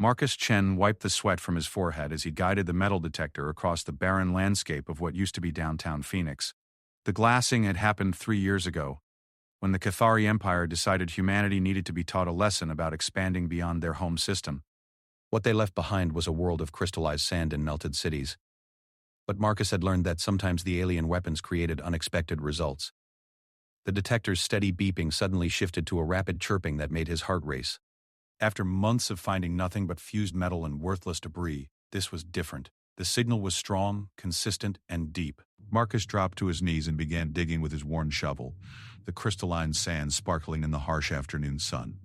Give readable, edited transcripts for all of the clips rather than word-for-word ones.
Marcus Chen wiped the sweat from his forehead as he guided the metal detector across the barren landscape of what used to be downtown Phoenix. The glassing had happened 3 years ago, when the Cathari Empire decided humanity needed to be taught a lesson about expanding beyond their home system. What they left behind was a world of crystallized sand and melted cities. But Marcus had learned that sometimes the alien weapons created unexpected results. The detector's steady beeping suddenly shifted to a rapid chirping that made his heart race. After months of finding nothing but fused metal and worthless debris, this was different. The signal was strong, consistent, and deep. Marcus dropped to his knees and began digging with his worn shovel, the crystalline sand sparkling in the harsh afternoon sun.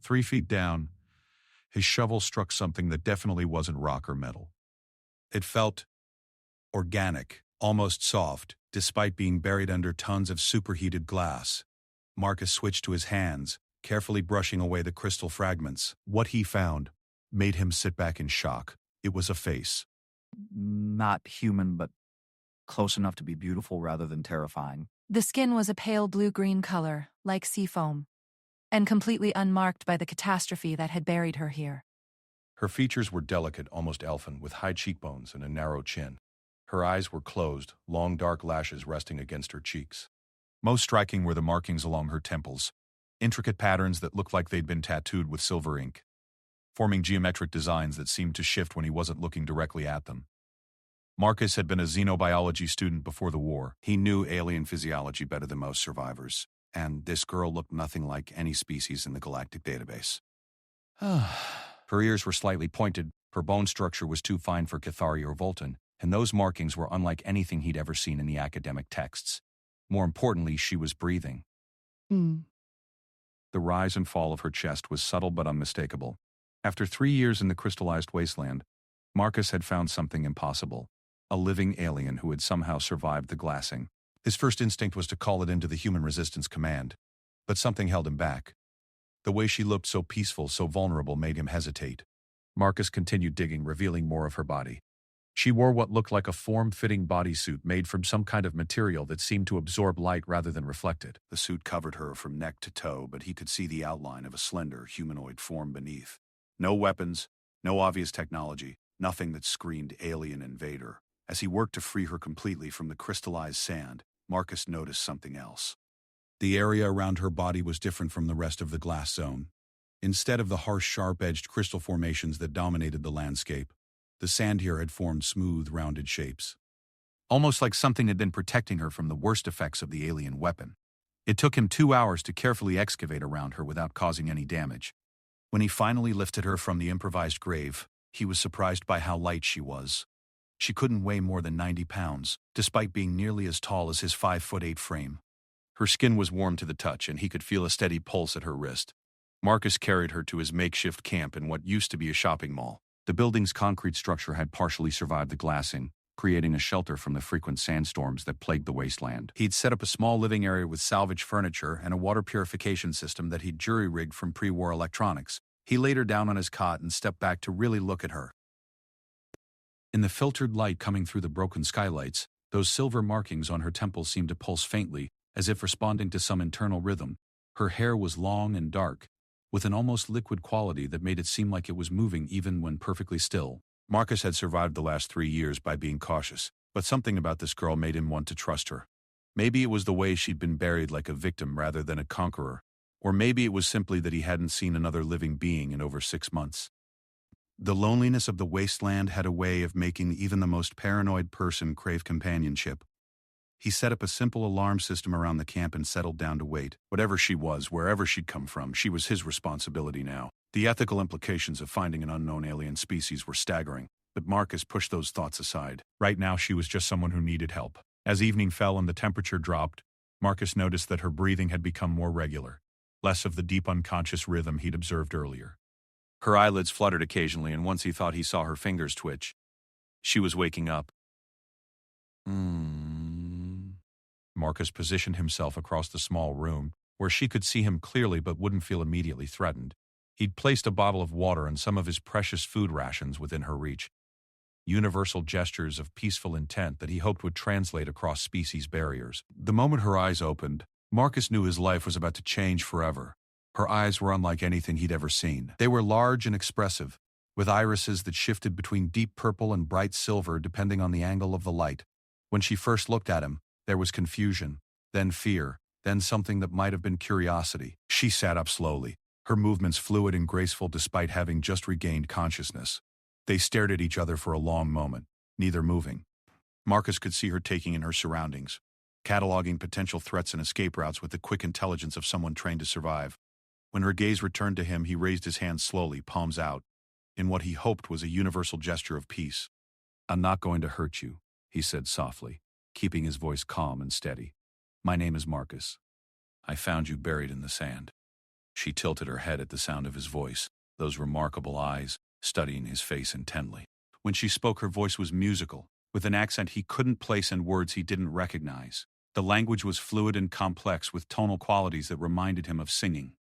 3 feet down, his shovel struck something that definitely wasn't rock or metal. It felt organic, almost soft, despite being buried under tons of superheated glass. Marcus switched to his hands, carefully brushing away the crystal fragments. What he found made him sit back in shock. It was a face. Not human, but close enough to be beautiful rather than terrifying. The skin was a pale blue-green color, like sea foam, and completely unmarked by the catastrophe that had buried her here. Her features were delicate, almost elfin, with high cheekbones and a narrow chin. Her eyes were closed, long dark lashes resting against her cheeks. Most striking were the markings along her temples, intricate patterns that looked like they'd been tattooed with silver ink, forming geometric designs that seemed to shift when he wasn't looking directly at them. Marcus had been a xenobiology student before the war. He knew alien physiology better than most survivors, and this girl looked nothing like any species in the galactic database. Her ears were slightly pointed, her bone structure was too fine for Cathari or Voltan, and those markings were unlike anything he'd ever seen in the academic texts. More importantly, she was breathing. The rise and fall of her chest was subtle but unmistakable. After 3 years in the crystallized wasteland, Marcus had found something impossible, a living alien who had somehow survived the glassing. His first instinct was to call it into the Human Resistance Command, but something held him back. The way she looked so peaceful, so vulnerable, made him hesitate. Marcus continued digging, revealing more of her body. She wore what looked like a form-fitting bodysuit made from some kind of material that seemed to absorb light rather than reflect it. The suit covered her from neck to toe, but he could see the outline of a slender, humanoid form beneath. No weapons, no obvious technology, nothing that screamed alien invader. As he worked to free her completely from the crystallized sand, Marcus noticed something else. The area around her body was different from the rest of the glass zone. Instead of the harsh, sharp-edged crystal formations that dominated the landscape, the sand here had formed smooth, rounded shapes. Almost like something had been protecting her from the worst effects of the alien weapon. It took him 2 hours to carefully excavate around her without causing any damage. When he finally lifted her from the improvised grave, he was surprised by how light she was. She couldn't weigh more than 90 pounds, despite being nearly as tall as his 5'8" frame. Her skin was warm to the touch, and he could feel a steady pulse at her wrist. Marcus carried her to his makeshift camp in what used to be a shopping mall. The building's concrete structure had partially survived the glassing, creating a shelter from the frequent sandstorms that plagued the wasteland. He'd set up a small living area with salvaged furniture and a water purification system that he'd jury-rigged from pre-war electronics. He laid her down on his cot and stepped back to really look at her. In the filtered light coming through the broken skylights, those silver markings on her temples seemed to pulse faintly, as if responding to some internal rhythm. Her hair was long and dark, with an almost liquid quality that made it seem like it was moving even when perfectly still. Marcus had survived the last 3 years by being cautious, but something about this girl made him want to trust her. Maybe it was the way she'd been buried like a victim rather than a conqueror, or maybe it was simply that he hadn't seen another living being in over 6 months. The loneliness of the wasteland had a way of making even the most paranoid person crave companionship. He set up a simple alarm system around the camp and settled down to wait. Whatever she was, wherever she'd come from, she was his responsibility now. The ethical implications of finding an unknown alien species were staggering, but Marcus pushed those thoughts aside. Right now, she was just someone who needed help. As evening fell and the temperature dropped, Marcus noticed that her breathing had become more regular, less of the deep unconscious rhythm he'd observed earlier. Her eyelids fluttered occasionally, and once he thought he saw her fingers twitch. She was waking up. Marcus positioned himself across the small room, where she could see him clearly but wouldn't feel immediately threatened. He'd placed a bottle of water and some of his precious food rations within her reach. Universal gestures of peaceful intent that he hoped would translate across species barriers. The moment her eyes opened, Marcus knew his life was about to change forever. Her eyes were unlike anything he'd ever seen. They were large and expressive, with irises that shifted between deep purple and bright silver depending on the angle of the light. When she first looked at him, there was confusion, then fear, then something that might have been curiosity. She sat up slowly, her movements fluid and graceful despite having just regained consciousness. They stared at each other for a long moment, neither moving. Marcus could see her taking in her surroundings, cataloging potential threats and escape routes with the quick intelligence of someone trained to survive. When her gaze returned to him, he raised his hands slowly, palms out, in what he hoped was a universal gesture of peace. "I'm not going to hurt you," he said softly, keeping his voice calm and steady. "My name is Marcus. I found you buried in the sand." She tilted her head at the sound of his voice, those remarkable eyes studying his face intently. When she spoke, her voice was musical, with an accent he couldn't place and words he didn't recognize. The language was fluid and complex, with tonal qualities that reminded him of singing.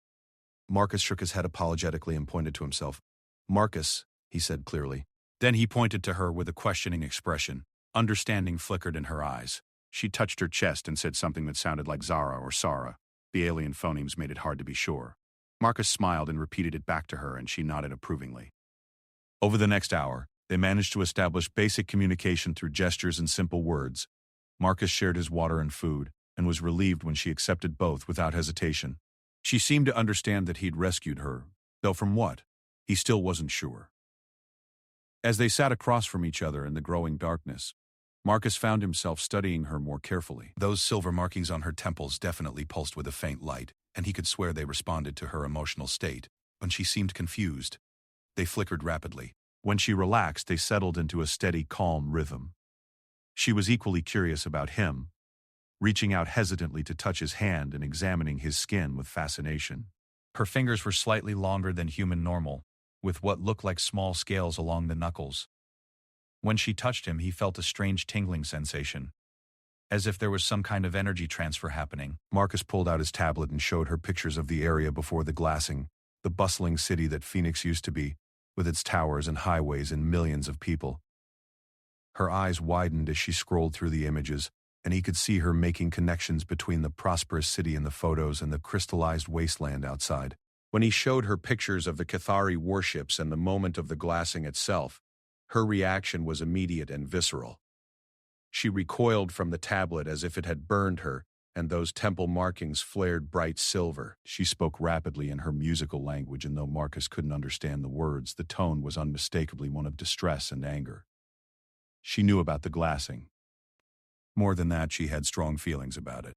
Marcus shook his head apologetically and pointed to himself. "Marcus," he said clearly. Then he pointed to her with a questioning expression. Understanding flickered in her eyes. She touched her chest and said something that sounded like Zara or Sara. The alien phonemes made it hard to be sure. Marcus smiled and repeated it back to her, and she nodded approvingly. Over the next hour, they managed to establish basic communication through gestures and simple words. Marcus shared his water and food, and was relieved when she accepted both without hesitation. She seemed to understand that he'd rescued her, though from what? He still wasn't sure. As they sat across from each other in the growing darkness, Marcus found himself studying her more carefully. Those silver markings on her temples definitely pulsed with a faint light, and he could swear they responded to her emotional state. When she seemed confused, they flickered rapidly. When she relaxed, they settled into a steady, calm rhythm. She was equally curious about him, reaching out hesitantly to touch his hand and examining his skin with fascination. Her fingers were slightly longer than human normal, with what looked like small scales along the knuckles. When she touched him, he felt a strange tingling sensation, as if there was some kind of energy transfer happening. Marcus pulled out his tablet and showed her pictures of the area before the glassing, the bustling city that Phoenix used to be, with its towers and highways and millions of people. Her eyes widened as she scrolled through the images, and he could see her making connections between the prosperous city in the photos and the crystallized wasteland outside. When he showed her pictures of the Cathari warships and the moment of the glassing itself, her reaction was immediate and visceral. She recoiled from the tablet as if it had burned her, and those temple markings flared bright silver. She spoke rapidly in her musical language, and though Marcus couldn't understand the words, the tone was unmistakably one of distress and anger. She knew about the glassing. More than that, she had strong feelings about it.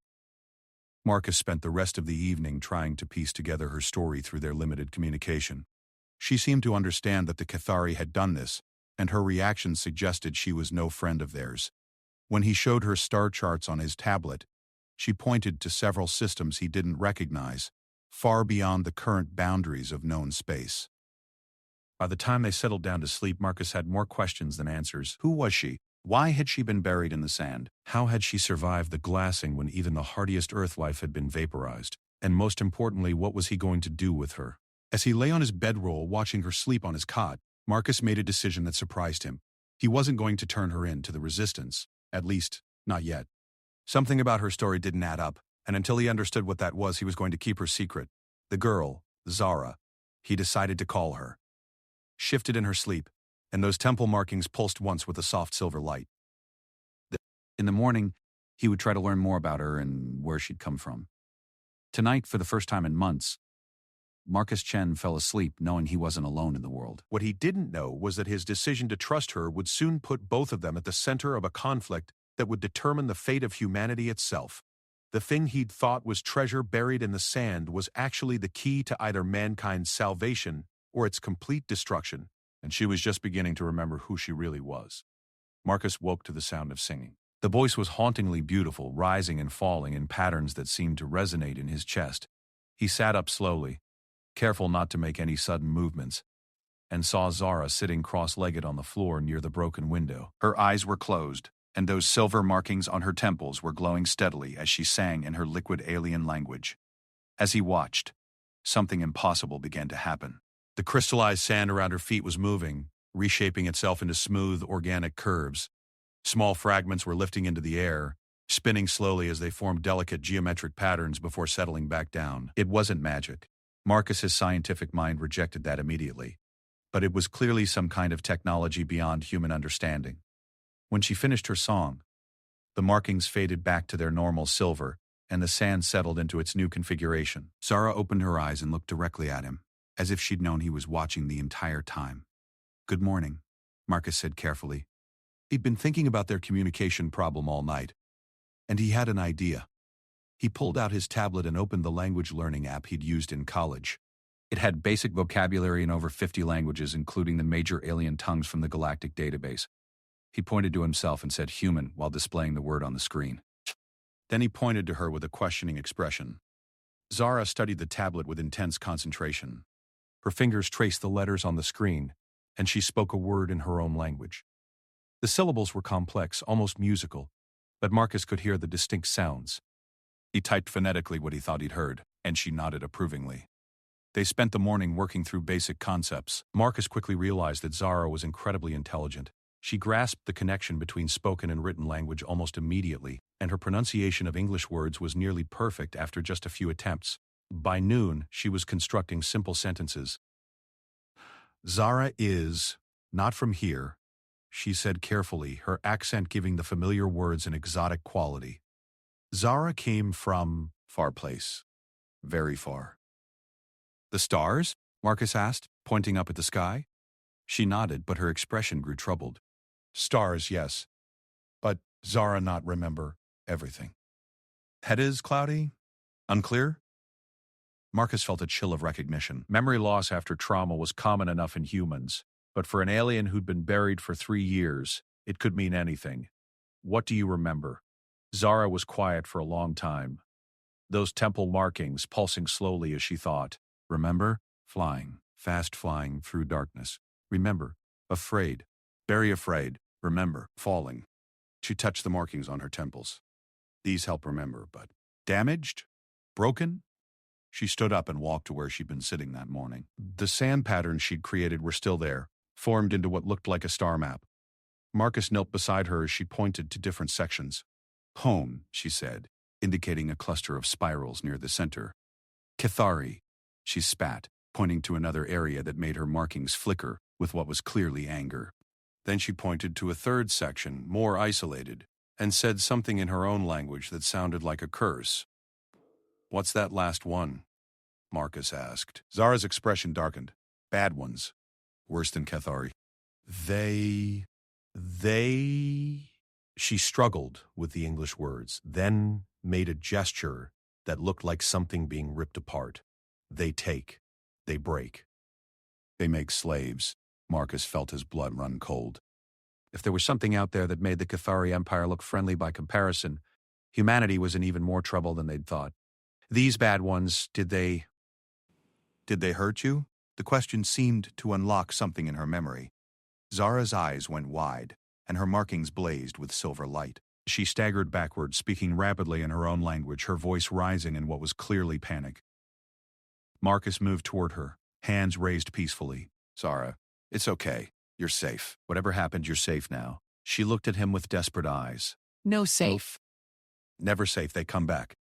Marcus spent the rest of the evening trying to piece together her story through their limited communication. She seemed to understand that the Cathari had done this, and her reaction suggested she was no friend of theirs. When he showed her star charts on his tablet, she pointed to several systems he didn't recognize, far beyond the current boundaries of known space. By the time they settled down to sleep, Marcus had more questions than answers. Who was she? Why had she been buried in the sand? How had she survived the glassing when even the hardiest Earth life had been vaporized? And most importantly, what was he going to do with her? As he lay on his bedroll watching her sleep on his cot, Marcus made a decision that surprised him. He wasn't going to turn her in to the resistance, at least, not yet. Something about her story didn't add up, and until he understood what that was, he was going to keep her secret. The girl, Zara, he decided to call her. Shifted in her sleep, and those temple markings pulsed once with a soft silver light. In the morning, he would try to learn more about her and where she'd come from. Tonight, for the first time in months, Marcus Chen fell asleep knowing he wasn't alone in the world. What he didn't know was that his decision to trust her would soon put both of them at the center of a conflict that would determine the fate of humanity itself. The thing he'd thought was treasure buried in the sand was actually the key to either mankind's salvation or its complete destruction, and she was just beginning to remember who she really was. Marcus woke to the sound of singing. The voice was hauntingly beautiful, rising and falling in patterns that seemed to resonate in his chest. He sat up slowly, careful not to make any sudden movements, and saw Zara sitting cross-legged on the floor near the broken window. Her eyes were closed, and those silver markings on her temples were glowing steadily as she sang in her liquid alien language. As he watched, something impossible began to happen. The crystallized sand around her feet was moving, reshaping itself into smooth, organic curves. Small fragments were lifting into the air, spinning slowly as they formed delicate geometric patterns before settling back down. It wasn't magic. Marcus's scientific mind rejected that immediately. but it was clearly some kind of technology beyond human understanding. When she finished her song, the markings faded back to their normal silver, and the sand settled into its new configuration. Zara opened her eyes and looked directly at him, as if she'd known he was watching the entire time. "Good morning," Marcus said carefully. He'd been thinking about their communication problem all night, and he had an idea. He pulled out his tablet and opened the language learning app he'd used in college. It had basic vocabulary in over 50 languages, including the major alien tongues from the galactic database. He pointed to himself and said human while displaying the word on the screen. Then he pointed to her with a questioning expression. Zara studied the tablet with intense concentration. Her fingers traced the letters on the screen, and she spoke a word in her own language. The syllables were complex, almost musical, but Marcus could hear the distinct sounds. He typed phonetically what he thought he'd heard, and she nodded approvingly. They spent the morning working through basic concepts. Marcus quickly realized that Zara was incredibly intelligent. She grasped the connection between spoken and written language almost immediately, and her pronunciation of English words was nearly perfect after just a few attempts. By noon, she was constructing simple sentences. "Zara is not from here," she said carefully, her accent giving the familiar words an exotic quality. "Zara came from far place, very far." "The stars?" Marcus asked, pointing up at the sky. She nodded, but her expression grew troubled. "Stars, yes, but Zara not remember everything." "Head is cloudy? Unclear?" Marcus felt a chill of recognition. Memory loss after trauma was common enough in humans, but for an alien who'd been buried for 3 years, it could mean anything. "What do you remember?" Zara was quiet for a long time. Those temple markings pulsing slowly as she thought. "Remember? Flying. Fast flying through darkness. Remember? Afraid. Very afraid. Remember? Falling." She touched the markings on her temples. "These help remember, but damaged? Broken?" She stood up and walked to where she'd been sitting that morning. The sand patterns she'd created were still there, formed into what looked like a star map. Marcus knelt beside her as she pointed to different sections. "Home," she said, indicating a cluster of spirals near the center. "Cathari," she spat, pointing to another area that made her markings flicker with what was clearly anger. Then she pointed to a third section, more isolated, and said something in her own language that sounded like a curse. "What's that last one?" Marcus asked. Zara's expression darkened. "Bad ones. Worse than Cathari." They... She struggled with the English words, then made a gesture that looked like something being ripped apart. "They take. They break. They make slaves." Marcus felt his blood run cold. If there was something out there that made the Cathari Empire look friendly by comparison, humanity was in even more trouble than they'd thought. "These bad ones, did they hurt you?" The question seemed to unlock something in her memory. Zara's eyes went wide, and her markings blazed with silver light. She staggered backward, speaking rapidly in her own language, her voice rising in what was clearly panic. Marcus moved toward her, hands raised peacefully. "Zara, it's okay. You're safe. Whatever happened, you're safe now." She looked at him with desperate eyes. "No safe." "Never safe. They come back.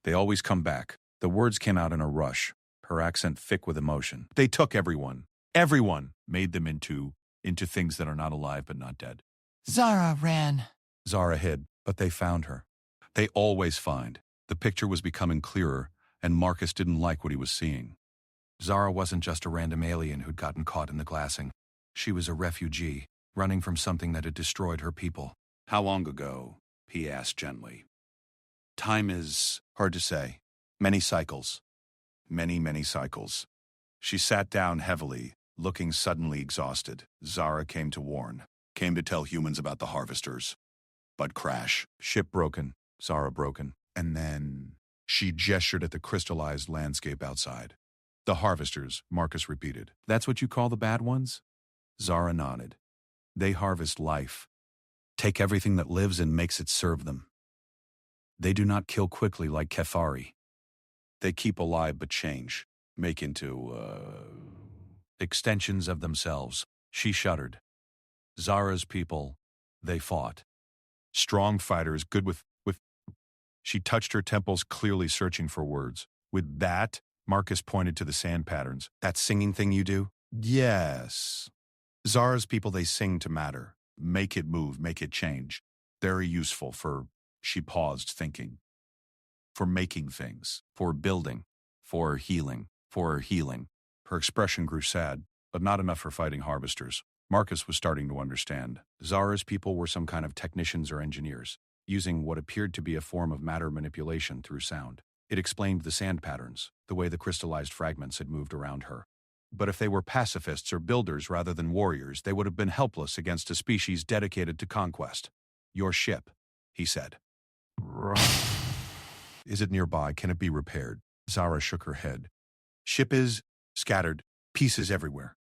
They always come back." The words came out in a rush, her accent thick with emotion. "They took everyone. Everyone. Made them into things that are not alive but not dead." Zara ran. Zara hid, but they found her. They always find. The picture was becoming clearer, and Marcus didn't like what he was seeing. Zara wasn't just a random alien who'd gotten caught in the glassing. She was a refugee, running from something that had destroyed her people. "How long ago?" he asked gently. "Time is hard to say. Many cycles. Many, many cycles." She sat down heavily, looking suddenly exhausted. "Zara came to warn. Came to tell humans about the harvesters. But crash. Ship broken. Zara broken. And then..." She gestured at the crystallized landscape outside. "The harvesters," Marcus repeated. "That's what you call the bad ones?" Zara nodded. "They harvest life. Take everything that lives and makes it serve them. They do not kill quickly like Cathari. They keep alive but change. Make into, extensions of themselves." She shuddered. "Zara's people, they fought. Strong fighters, good with... She touched her temples, clearly searching for words. "With that," Marcus pointed to the sand patterns. "That singing thing you do? Yes. Zara's people, they sing to matter. Make it move, make it change. Very useful for, she paused, thinking. For making things, for building, for healing, for healing. Her expression grew sad, but not enough for fighting harvesters. Marcus was starting to understand. Zara's people were some kind of technicians or engineers, using what appeared to be a form of matter manipulation through sound. It explained the sand patterns, the way the crystallized fragments had moved around her. But if they were pacifists or builders rather than warriors, they would have been helpless against a species dedicated to conquest. Your ship, he said. Is it nearby? Can it be repaired? Zara shook her head. Ship is scattered, pieces everywhere.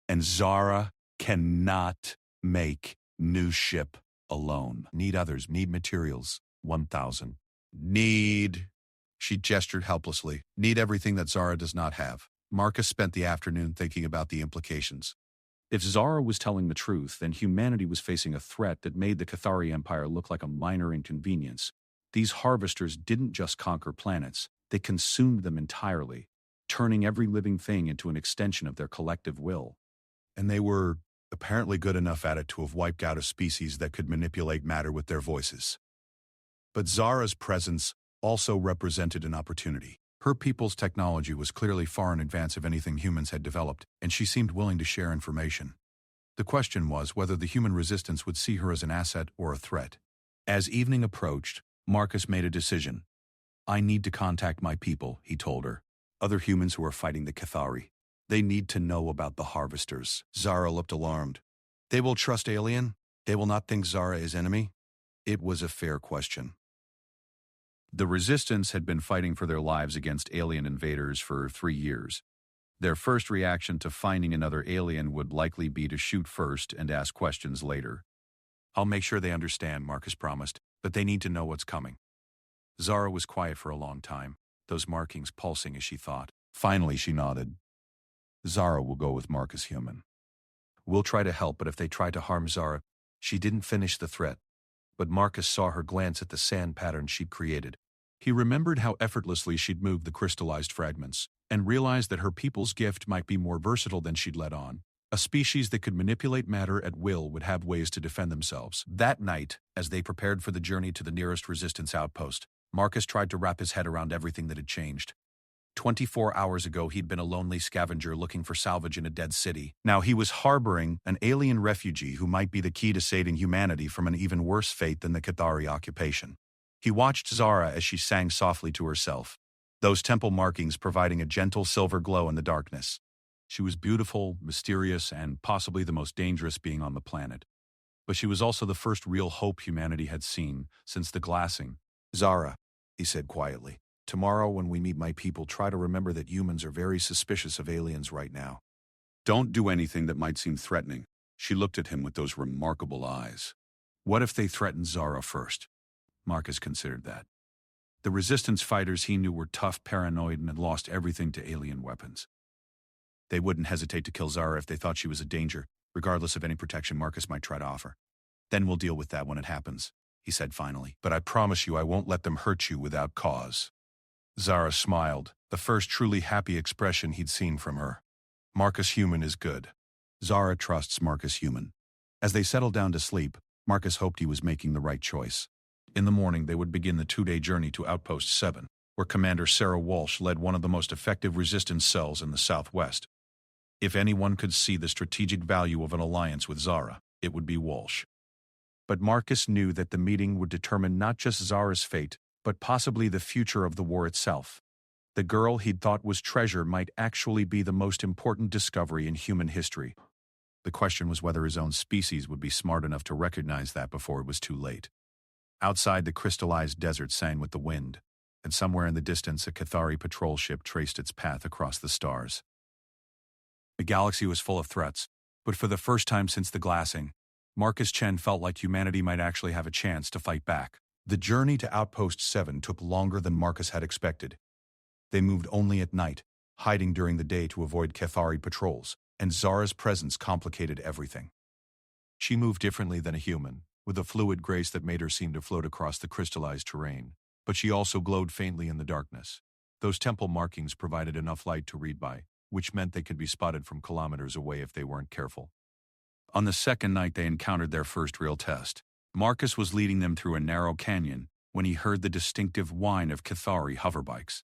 And Zara cannot make new ship alone. Need others, need materials. 1,000. Need, she gestured helplessly, need everything that Zara does not have. Marcus spent the afternoon thinking about the implications. If Zara was telling the truth, then humanity was facing a threat that made the Cathari Empire look like a minor inconvenience. These harvesters didn't just conquer planets, they consumed them entirely, turning every living thing into an extension of their collective will. And they were apparently good enough at it to have wiped out a species that could manipulate matter with their voices. But Zara's presence also represented an opportunity. Her people's technology was clearly far in advance of anything humans had developed, and she seemed willing to share information. The question was whether the human resistance would see her as an asset or a threat. As evening approached, Marcus made a decision. I need to contact my people, he told her. Other humans who are fighting the Cathari. They need to know about the harvesters. Zara looked alarmed. They will trust Alien? They will not think Zara is enemy? It was a fair question. The Resistance had been fighting for their lives against alien invaders for 3 years. Their first reaction to finding another alien would likely be to shoot first and ask questions later. I'll make sure they understand, Marcus promised, but they need to know what's coming. Zara was quiet for a long time, those markings pulsing as she thought. Finally, she nodded. Zara will go with Marcus Human. We'll try to help, but if they try to harm Zara, she didn't finish the threat. But Marcus saw her glance at the sand pattern she'd created. He remembered how effortlessly she'd moved the crystallized fragments, and realized that her people's gift might be more versatile than she'd let on. A species that could manipulate matter at will would have ways to defend themselves. That night, as they prepared for the journey to the nearest resistance outpost, Marcus tried to wrap his head around everything that had changed. 24 hours ago, he'd been a lonely scavenger looking for salvage in a dead city. Now he was harboring an alien refugee who might be the key to saving humanity from an even worse fate than the Cathari occupation. He watched Zara as she sang softly to herself, those temple markings providing a gentle silver glow in the darkness. She was beautiful, mysterious, and possibly the most dangerous being on the planet. But she was also the first real hope humanity had seen since the glassing. Zara, he said quietly. Tomorrow when we meet my people, try to remember that humans are very suspicious of aliens right now. Don't do anything that might seem threatening. She looked at him with those remarkable eyes. What if they threatened Zara first? Marcus considered that. The resistance fighters he knew were tough, paranoid, and had lost everything to alien weapons. They wouldn't hesitate to kill Zara if they thought she was a danger, regardless of any protection Marcus might try to offer. Then we'll deal with that when it happens, he said finally. But I promise you I won't let them hurt you without cause. Zara smiled, the first truly happy expression he'd seen from her. Marcus Human is good. Zara trusts Marcus Human. As they settled down to sleep, Marcus hoped he was making the right choice. In the morning, they would begin the 2-day journey to Outpost 7, where Commander Sarah Walsh led one of the most effective resistance cells in the Southwest. If anyone could see the strategic value of an alliance with Zara, it would be Walsh. But Marcus knew that the meeting would determine not just Zara's fate, but possibly the future of the war itself. The girl he'd thought was treasure might actually be the most important discovery in human history. The question was whether his own species would be smart enough to recognize that before it was too late. Outside, the crystallized desert sang with the wind, and somewhere in the distance a Cathari patrol ship traced its path across the stars. The galaxy was full of threats, but for the first time since the glassing, Marcus Chen felt like humanity might actually have a chance to fight back. The journey to Outpost 7 took longer than Marcus had expected. They moved only at night, hiding during the day to avoid Cathari patrols, and Zara's presence complicated everything. She moved differently than a human, with a fluid grace that made her seem to float across the crystallized terrain, but she also glowed faintly in the darkness. Those temple markings provided enough light to read by, which meant they could be spotted from kilometers away if they weren't careful. On the second night they encountered their first real test. Marcus was leading them through a narrow canyon when he heard the distinctive whine of Cathari hoverbikes.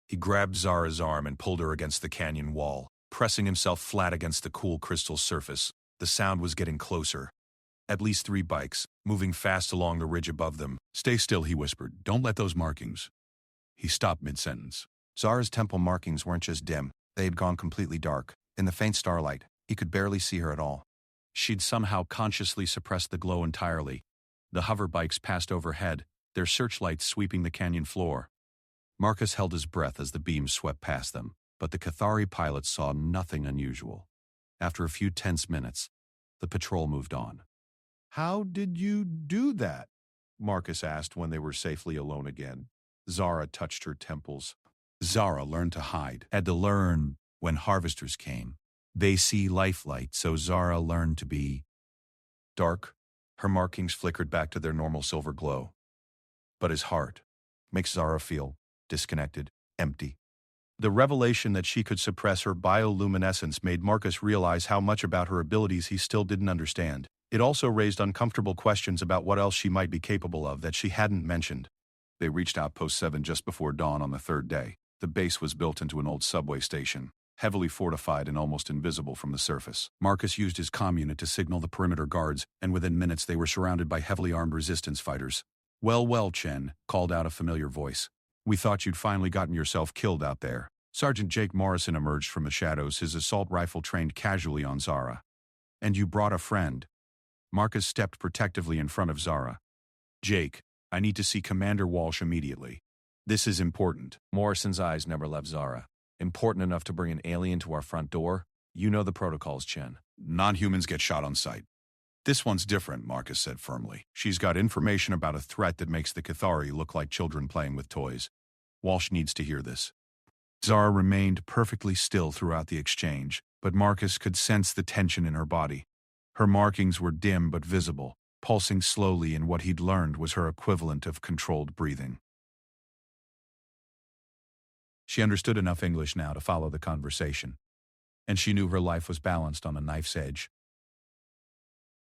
He grabbed Zara's arm and pulled her against the canyon wall, pressing himself flat against the cool crystal surface. The sound was getting closer. At least 3 bikes, moving fast along the ridge above them. "Stay still," he whispered. "Don't let those markings." He stopped mid-sentence. Zara's temple markings weren't just dim. They had gone completely dark. In the faint starlight, he could barely see her at all. She'd somehow consciously suppressed the glow entirely. The hoverbikes passed overhead, their searchlights sweeping the canyon floor. Marcus held his breath as the beams swept past them, but the Cathari pilots saw nothing unusual. After a few tense minutes, the patrol moved on. "How did you do that?" Marcus asked when they were safely alone again. Zara touched her temples. Zara learned to hide. Had to learn when harvesters came. They see light, so Zara learned to be dark. Her markings flickered back to their normal silver glow. But his heart makes Zara feel disconnected, empty. The revelation that she could suppress her bioluminescence made Marcus realize how much about her abilities he still didn't understand. It also raised uncomfortable questions about what else she might be capable of that she hadn't mentioned. They reached Outpost 7 just before dawn on the third day. The base was built into an old subway station, heavily fortified and almost invisible from the surface. Marcus used his comm unit to signal the perimeter guards, and within minutes they were surrounded by heavily armed resistance fighters. Well, Chen," called out a familiar voice. "We thought you'd finally gotten yourself killed out there." Sergeant Jake Morrison emerged from the shadows, his assault rifle trained casually on Zara. "And you brought a friend." Marcus stepped protectively in front of Zara. "Jake, I need to see Commander Walsh immediately. This is important." Morrison's eyes never left Zara. "Important enough to bring an alien to our front door? You know the protocols, Chen. Non-humans get shot on sight." "This one's different," Marcus said firmly. "She's got information about a threat that makes the Cathari look like children playing with toys. Walsh needs to hear this." Zara remained perfectly still throughout the exchange, but Marcus could sense the tension in her body. Her markings were dim but visible, pulsing slowly in what he'd learned was her equivalent of controlled breathing. She understood enough English now to follow the conversation, and she knew her life was balanced on a knife's edge.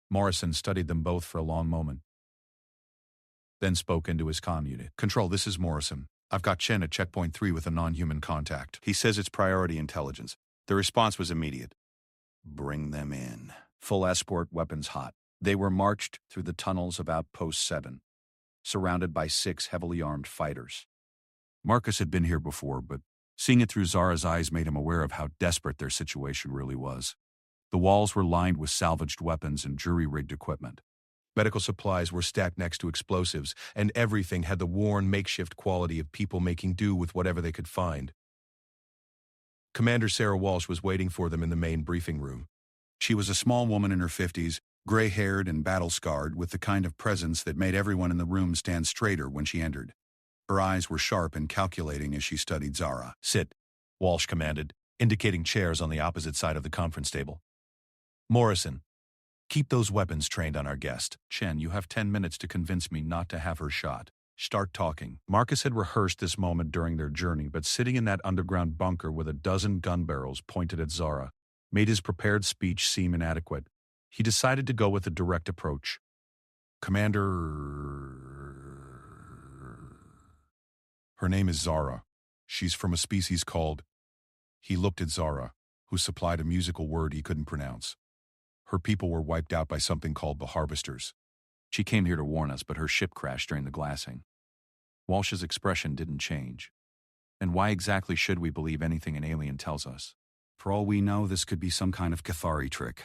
Morrison studied them both for a long moment, then spoke into his comm unit. "Control, this is Morrison. I've got Chen at checkpoint 3 with a non-human contact. He says it's priority intelligence." The response was immediate. "Bring them in." Full escort, weapons hot. They were marched through the tunnels of Outpost 7, surrounded by 6 heavily armed fighters. Marcus had been here before, but seeing it through Zara's eyes made him aware of how desperate their situation really was. The walls were lined with salvaged weapons and jury-rigged equipment. Medical supplies were stacked next to explosives, and everything had the worn, makeshift quality of people making do with whatever they could find. Commander Sarah Walsh was waiting for them in the main briefing room. She was a small woman in her 50s, gray-haired and battle-scarred, with the kind of presence that made everyone in the room stand straighter when she entered. Her eyes were sharp and calculating as she studied Zara. "Sit," Walsh commanded, indicating chairs on the opposite side of the conference table. "Morrison, keep those weapons trained on our guest. Chen, you have 10 minutes to convince me not to have her shot. Start talking." Marcus had rehearsed this moment during their journey, but sitting in that underground bunker with a dozen gun barrels pointed at Zara made his prepared speech seem inadequate. He decided to go with a direct approach. "Commander... Her name is Zara. She's from a species called..." He looked at Zara, who supplied a musical word he couldn't pronounce. "Her people were wiped out by something called the Harvesters. She came here to warn us, but her ship crashed during the glassing." Walsh's expression didn't change. "And why exactly should we believe anything an alien tells us? For all we know, this could be some kind of Cathari trick."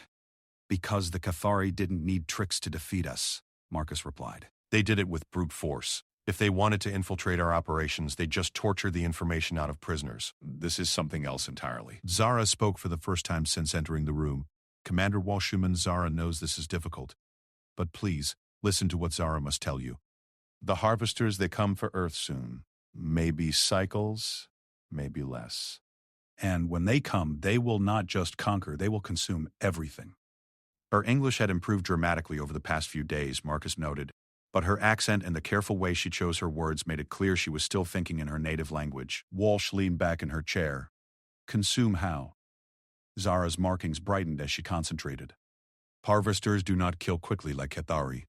"Because the Cathari didn't need tricks to defeat us," Marcus replied. "They did it with brute force. If they wanted to infiltrate our operations, they'd just torture the information out of prisoners. This is something else entirely." Zara spoke for the first time since entering the room. "Commander Walshuman, Zara knows this is difficult. But please, listen to what Zara must tell you. The Harvesters, they come for Earth soon. Maybe cycles, maybe less. And when they come, they will not just conquer, they will consume everything." Her English had improved dramatically over the past few days, Marcus noted, but her accent and the careful way she chose her words made it clear she was still thinking in her native language. Walsh leaned back in her chair. Consume how? Zara's markings brightened as she concentrated. Harvesters do not kill quickly like Cathari.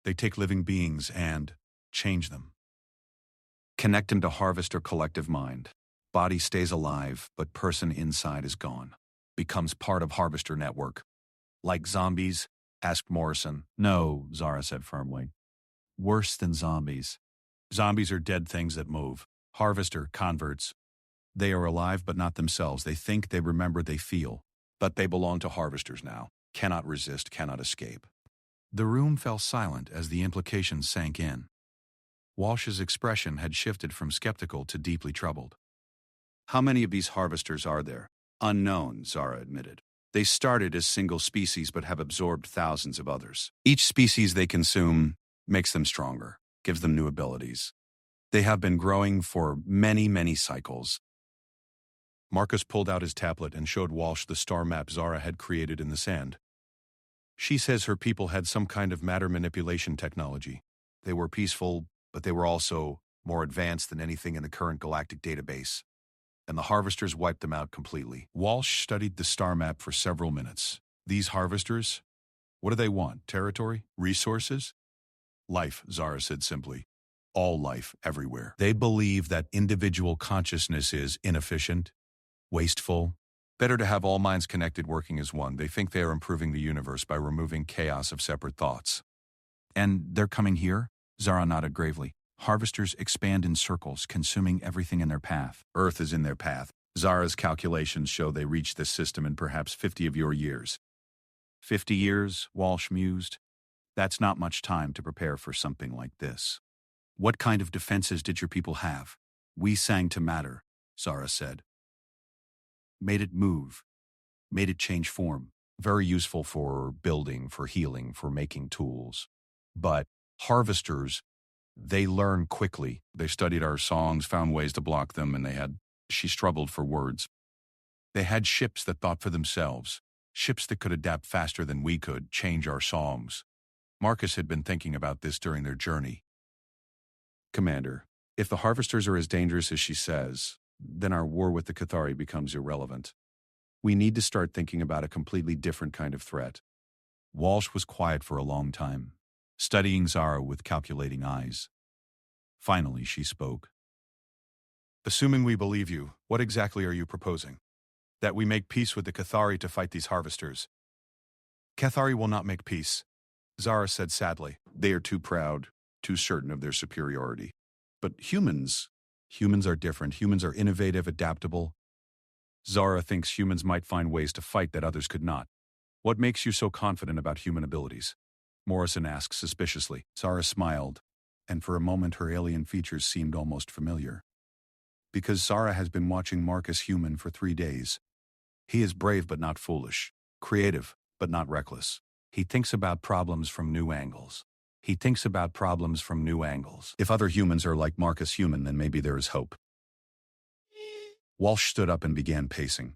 They take living beings and change them. Connect them to Harvester collective mind. Body stays alive, but person inside is gone. Becomes part of Harvester network. Like zombies? Asked Morrison. No, Zara said firmly. Worse than zombies. Zombies are dead things that move. Harvester, converts. They are alive but not themselves. They think, they remember, they feel. But they belong to Harvesters now. Cannot resist, cannot escape. The room fell silent as the implications sank in. Walsh's expression had shifted from skeptical to deeply troubled. How many of these Harvesters are there? Unknown, Zara admitted. They started as single species but have absorbed thousands of others. Each species they consume makes them stronger, gives them new abilities. They have been growing for many, many cycles. Marcus pulled out his tablet and showed Walsh the star map Zara had created in the sand. She says her people had some kind of matter manipulation technology. They were peaceful, but they were also more advanced than anything in the current galactic database. And the Harvesters wiped them out completely. Walsh studied the star map for several minutes. These Harvesters? What do they want? Territory? Resources? Life, Zara said simply. All life, everywhere. They believe that individual consciousness is inefficient, wasteful. Better to have all minds connected working as one. They think they are improving the universe by removing chaos of separate thoughts. And they're coming here? Zara nodded gravely. Harvesters expand in circles, consuming everything in their path. Earth is in their path. Zara's calculations show they reach this system in perhaps 50 of your years. 50 years, Walsh mused. That's not much time to prepare for something like this. What kind of defenses did your people have? We sang to matter, Zara said. Made it move. Made it change form. Very useful for building, for healing, for making tools. But Harvesters, they learn quickly. They studied our songs, found ways to block them, and she struggled for words. They had ships that thought for themselves, ships that could adapt faster than we could, change our songs. Marcus had been thinking about this during their journey. Commander, if the Harvesters are as dangerous as she says, then our war with the Cathari becomes irrelevant. We need to start thinking about a completely different kind of threat. Walsh was quiet for a long time, studying Zara with calculating eyes. Finally, she spoke. Assuming we believe you, what exactly are you proposing? That we make peace with the Cathari to fight these Harvesters? Cathari will not make peace, Zara said sadly. They are too proud, too certain of their superiority. But humans are different. Humans are innovative, adaptable. Zara thinks humans might find ways to fight that others could not. What makes you so confident about human abilities? Morrison asked suspiciously. Zara smiled, and for a moment her alien features seemed almost familiar. Because Zara has been watching Marcus Human for 3 days. He is brave but not foolish, creative but not reckless. He thinks about problems from new angles. If other humans are like Marcus Human, then maybe there is hope. Walsh stood up and began pacing.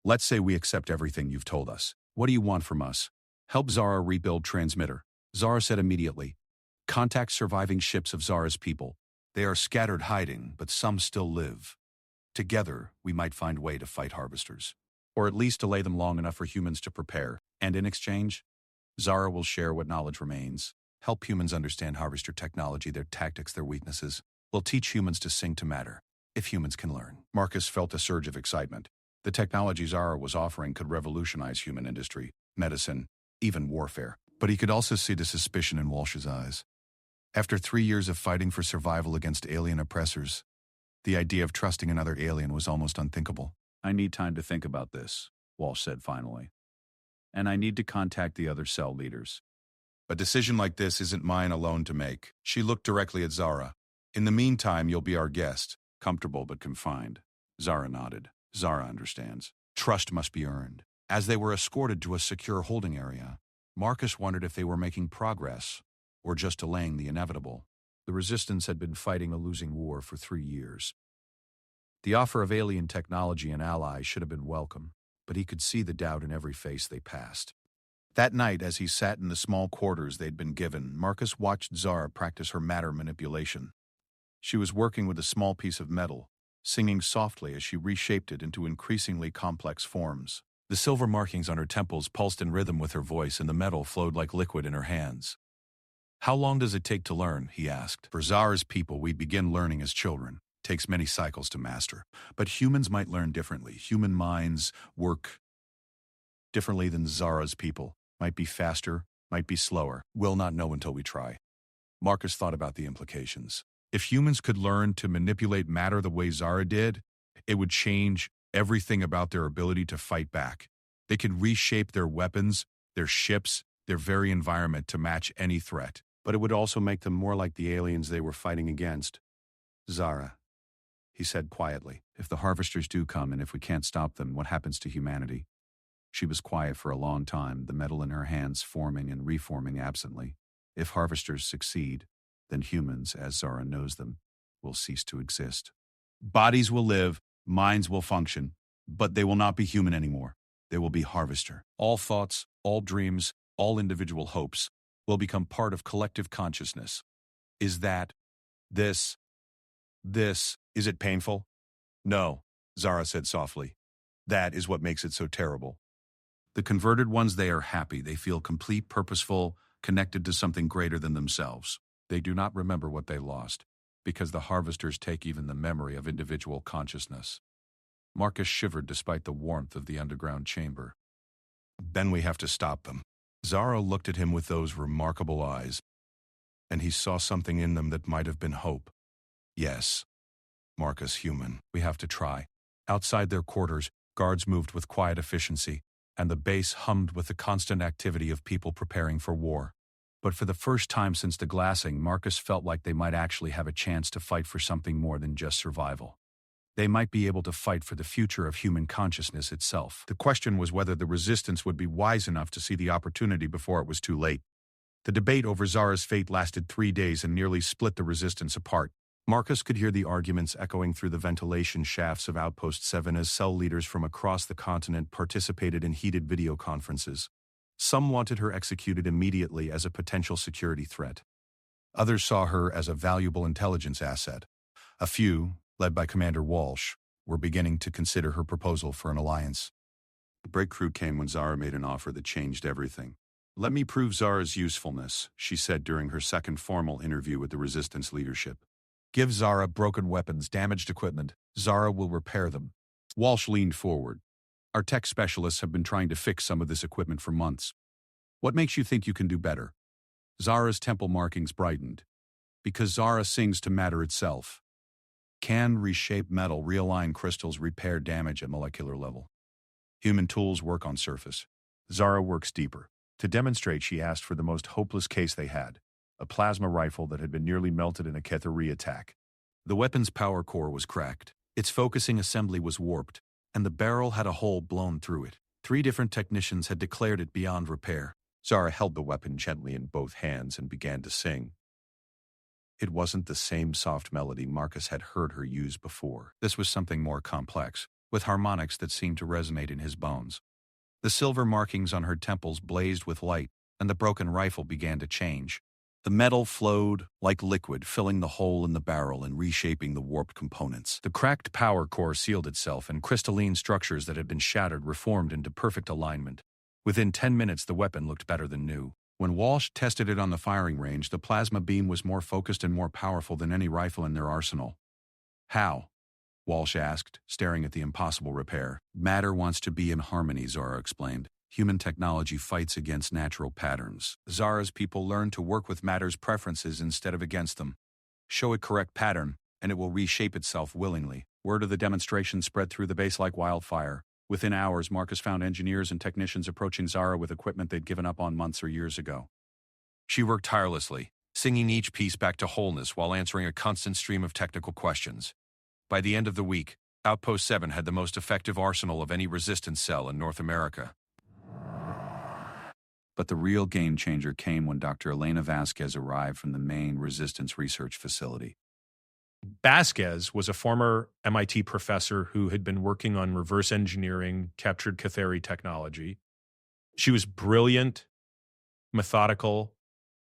Let's say we accept everything you've told us. What do you want from us? Help Zara rebuild transmitter. Zara said immediately. Contact surviving ships of Zara's people. They are scattered hiding, but some still live. Together, we might find a way to fight Harvesters. Or at least delay them long enough for humans to prepare. And in exchange, Zara will share what knowledge remains. Help humans understand Harvester technology, their tactics, their weaknesses. We'll teach humans to sing to matter, if humans can learn. Marcus felt a surge of excitement. The technology Zara was offering could revolutionize human industry, medicine, even warfare. But he could also see the suspicion in Walsh's eyes. After 3 years of fighting for survival against alien oppressors, the idea of trusting another alien was almost unthinkable. I need time to think about this, Walsh said finally. And I need to contact the other cell leaders. A decision like this isn't mine alone to make. She looked directly at Zara. In the meantime, you'll be our guest, comfortable but confined. Zara nodded. Zara understands. Trust must be earned. As they were escorted to a secure holding area, Marcus wondered if they were making progress or just delaying the inevitable. The Resistance had been fighting a losing war for 3 years. The offer of alien technology and allies should have been welcome, but he could see the doubt in every face they passed. That night, as he sat in the small quarters they'd been given, Marcus watched Zara practice her matter manipulation. She was working with a small piece of metal, singing softly as she reshaped it into increasingly complex forms. The silver markings on her temples pulsed in rhythm with her voice, and the metal flowed like liquid in her hands. "How long does it take to learn?" he asked. For Zara's people, we begin learning as children. It takes many cycles to master. But humans might learn differently. Human minds work differently than Zara's people. Might be faster, might be slower. We'll not know until we try. Marcus thought about the implications. If humans could learn to manipulate matter the way Zara did, it would change everything about their ability to fight back. They could reshape their weapons, their ships, their very environment to match any threat. But it would also make them more like the aliens they were fighting against. Zara, he said quietly. If the harvesters do come and if we can't stop them, what happens to humanity? She was quiet for a long time, the metal in her hands forming and reforming absently. If harvesters succeed, then humans, as Zara knows them, will cease to exist. Bodies will live, minds will function, but they will not be human anymore. They will be harvester. All thoughts, all dreams, all individual hopes will become part of collective consciousness. Is Is it painful? No, Zara said softly. That is what makes it so terrible. The converted ones, they are happy. They feel complete, purposeful, connected to something greater than themselves. They do not remember what they lost, because the harvesters take even the memory of individual consciousness. Marcus shivered despite the warmth of the underground chamber. Then we have to stop them. Zara looked at him with those remarkable eyes, and he saw something in them that might have been hope. Yes, Marcus, human. We have to try. Outside their quarters, guards moved with quiet efficiency, and the base hummed with the constant activity of people preparing for war. But for the first time since the glassing, Marcus felt like they might actually have a chance to fight for something more than just survival. They might be able to fight for the future of human consciousness itself. The question was whether the resistance would be wise enough to see the opportunity before it was too late. The debate over Zara's fate lasted 3 days and nearly split the resistance apart. Marcus could hear the arguments echoing through the ventilation shafts of Outpost 7 as cell leaders from across the continent participated in heated video conferences. Some wanted her executed immediately as a potential security threat. Others saw her as a valuable intelligence asset. A few, led by Commander Walsh, were beginning to consider her proposal for an alliance. The breakthrough came when Zara made an offer that changed everything. "Let me prove Zara's usefulness," she said during her second formal interview with the Resistance leadership. "Give Zara broken weapons, damaged equipment. Zara will repair them." Walsh leaned forward. "Our tech specialists have been trying to fix some of this equipment for months. What makes you think you can do better?" Zara's temple markings brightened. "Because Zara sings to matter itself. Can reshape metal, realign crystals, repair damage at molecular level. Human tools work on surface. Zara works deeper." To demonstrate, she asked for the most hopeless case they had, a plasma rifle that had been nearly melted in a Kethari attack. The weapon's power core was cracked. Its focusing assembly was warped, and the barrel had a hole blown through it. 3 different technicians had declared it beyond repair. Zara held the weapon gently in both hands and began to sing. It wasn't the same soft melody Marcus had heard her use before. This was something more complex, with harmonics that seemed to resonate in his bones. The silver markings on her temples blazed with light, and the broken rifle began to change. The metal flowed like liquid, filling the hole in the barrel and reshaping the warped components. The cracked power core sealed itself, and crystalline structures that had been shattered reformed into perfect alignment. Within 10 minutes, the weapon looked better than new. When Walsh tested it on the firing range, the plasma beam was more focused and more powerful than any rifle in their arsenal. "How?" Walsh asked, staring at the impossible repair. "Matter wants to be in harmony," Zara explained. "Human technology fights against natural patterns. Zara's people learn to work with matter's preferences instead of against them. Show it correct pattern, and it will reshape itself willingly." Word of the demonstration spread through the base like wildfire. Within hours, Marcus found engineers and technicians approaching Zara with equipment they'd given up on months or years ago. She worked tirelessly, singing each piece back to wholeness while answering a constant stream of technical questions. By the end of the week, Outpost 7 had the most effective arsenal of any resistance cell in North America. But the real game changer came when Dr. Elena Vasquez arrived from the main resistance research facility. Vasquez was a former MIT professor who had been working on reverse engineering captured Kethari technology. She was brilliant, methodical,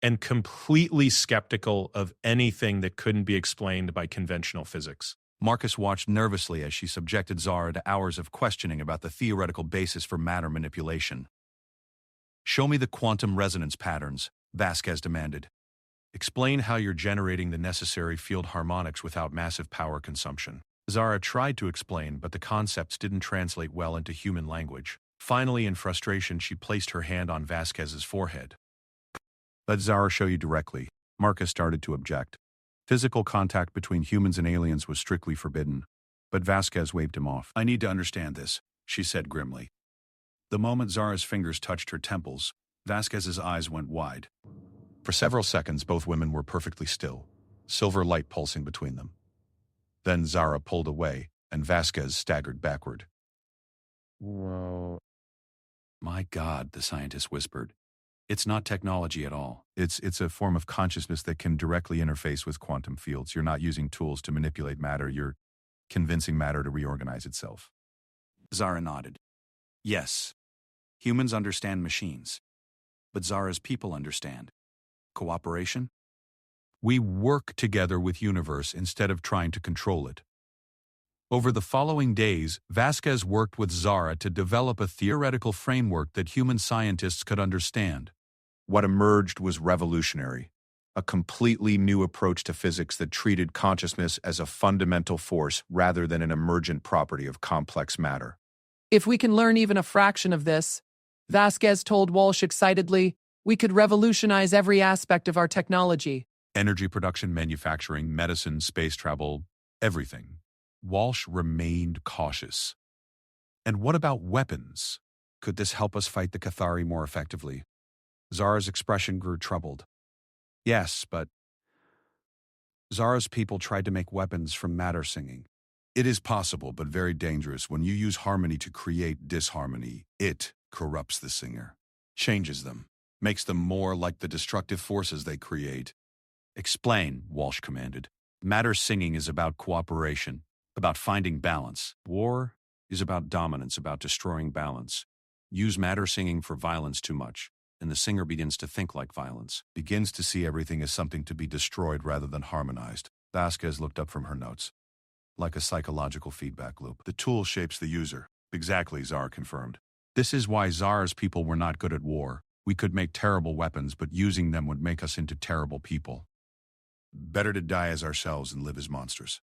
and completely skeptical of anything that couldn't be explained by conventional physics. Marcus watched nervously as she subjected Zara to hours of questioning about the theoretical basis for matter manipulation. "Show me the quantum resonance patterns," Vasquez demanded. "Explain how you're generating the necessary field harmonics without massive power consumption." Zara tried to explain, but the concepts didn't translate well into human language. Finally, in frustration, she placed her hand on Vasquez's forehead. "Let Zara show you directly." Marcus started to object. Physical contact between humans and aliens was strictly forbidden, but Vasquez waved him off. "I need to understand this," she said grimly. The moment Zara's fingers touched her temples, Vasquez's eyes went wide. For several seconds, both women were perfectly still, silver light pulsing between them. Then Zara pulled away, and Vasquez staggered backward. Whoa. "My God," the scientist whispered. "It's not technology at all. It's a form of consciousness that can directly interface with quantum fields. You're not using tools to manipulate matter. You're convincing matter to reorganize itself." Zara nodded. "Yes, humans understand machines, but Zara's people understand. Cooperation? We work together with universe instead of trying to control it." Over the following days, Vasquez worked with Zara to develop a theoretical framework that human scientists could understand. What emerged was revolutionary, a completely new approach to physics that treated consciousness as a fundamental force rather than an emergent property of complex matter. If we can learn even a fraction of this, Vasquez told Walsh excitedly, we could revolutionize every aspect of our technology. Energy production, manufacturing, medicine, space travel, everything. Walsh remained cautious. "And what about weapons? Could this help us fight the Cathari more effectively?" Zara's expression grew troubled. "Yes, but Zara's people tried to make weapons from matter singing. It is possible, but very dangerous. When you use harmony to create disharmony, it corrupts the singer, changes them, makes them more like the destructive forces they create." "Explain," Walsh commanded. "Matter singing is about cooperation, about finding balance. War is about dominance, about destroying balance. Use matter singing for violence too much, and the singer begins to think like violence, begins to see everything as something to be destroyed rather than harmonized." Vasquez looked up from her notes. "Like a psychological feedback loop. The tool shapes the user." "Exactly," Zara confirmed. "This is why Zara's people were not good at war. We could make terrible weapons, but using them would make us into terrible people. Better to die as ourselves than live as monsters."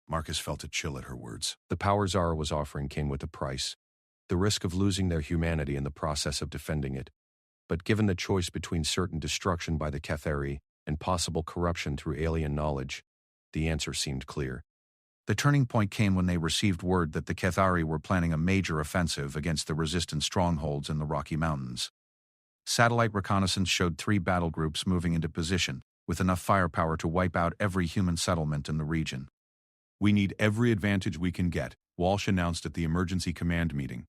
Marcus felt a chill at her words. The power Zara was offering came with a price, the risk of losing their humanity in the process of defending it. But given the choice between certain destruction by the Cathari and possible corruption through alien knowledge, the answer seemed clear. The turning point came when they received word that the Cathari were planning a major offensive against the resistant strongholds in the Rocky Mountains. Satellite reconnaissance showed 3 battle groups moving into position, with enough firepower to wipe out every human settlement in the region. "We need every advantage we can get," Walsh announced at the emergency command meeting.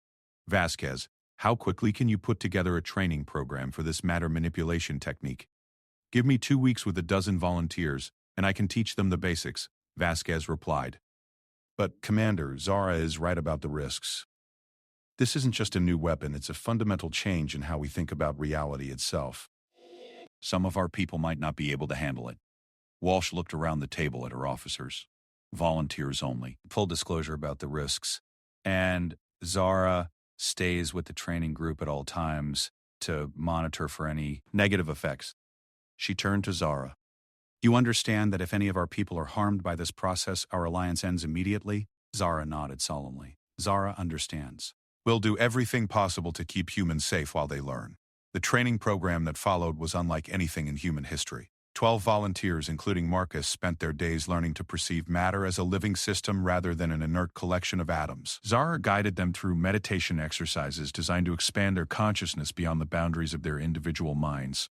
"Vasquez, how quickly can you put together a training program for this matter manipulation technique?" "Give me 2 weeks with a dozen volunteers, and I can teach them the basics," Vasquez replied. "But, Commander, Zara is right about the risks. This isn't just a new weapon, it's a fundamental change in how we think about reality itself. Some of our people might not be able to handle it." Walsh looked around the table at her officers. "Volunteers only. Full disclosure about the risks. And Zara stays with the training group at all times to monitor for any negative effects." She turned to Zara. "You understand that if any of our people are harmed by this process, our alliance ends immediately?" Zara nodded solemnly. "Zara understands. We'll do everything possible to keep humans safe while they learn." The training program that followed was unlike anything in human history. 12 volunteers, including Marcus, spent their days learning to perceive matter as a living system rather than an inert collection of atoms. Zara guided them through meditation exercises designed to expand their consciousness beyond the boundaries of their individual minds.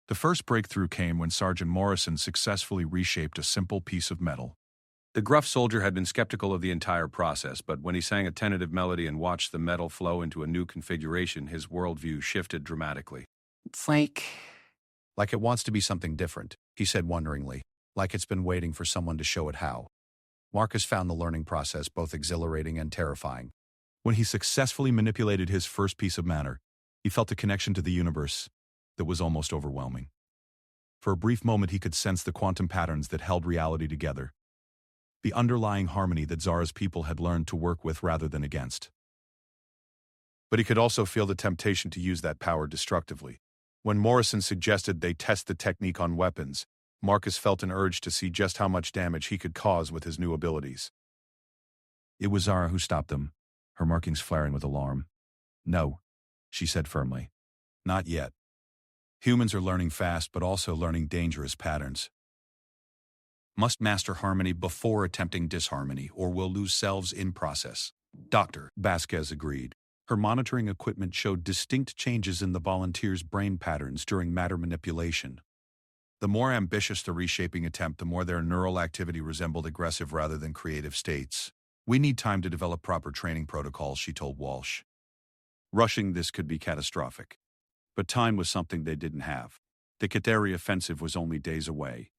The first breakthrough came when Sergeant Morrison successfully reshaped a simple piece of metal. The gruff soldier had been skeptical of the entire process, but when he sang a tentative melody and watched the metal flow into a new configuration, his worldview shifted dramatically. It's like "Like it wants to be something different," he said wonderingly, like it's been waiting for someone to show it how. Marcus found the learning process both exhilarating and terrifying. When he successfully manipulated his first piece of matter, he felt a connection to the universe that was almost overwhelming. For a brief moment he could sense the quantum patterns that held reality together. The underlying harmony that Zara's people had learned to work with rather than against. But he could also feel the temptation to use that power destructively. When Morrison suggested they test the technique on weapons, Marcus felt an urge to see just how much damage he could cause with his new abilities. It was Zara who stopped them, her markings flaring with alarm. "No," she said firmly. "Not yet. Humans are learning fast but also learning dangerous patterns. Must master harmony before attempting disharmony, or we'll lose selves in process." Dr. Vasquez agreed. Her monitoring equipment showed distinct changes in the volunteers' brain patterns during matter manipulation. The more ambitious the reshaping attempt, the more their neural activity resembled aggressive rather than creative states. "We need time to develop proper training protocols," she told Walsh. Rushing this could be catastrophic. But time was something they didn't have. The Cathari offensive was only days away,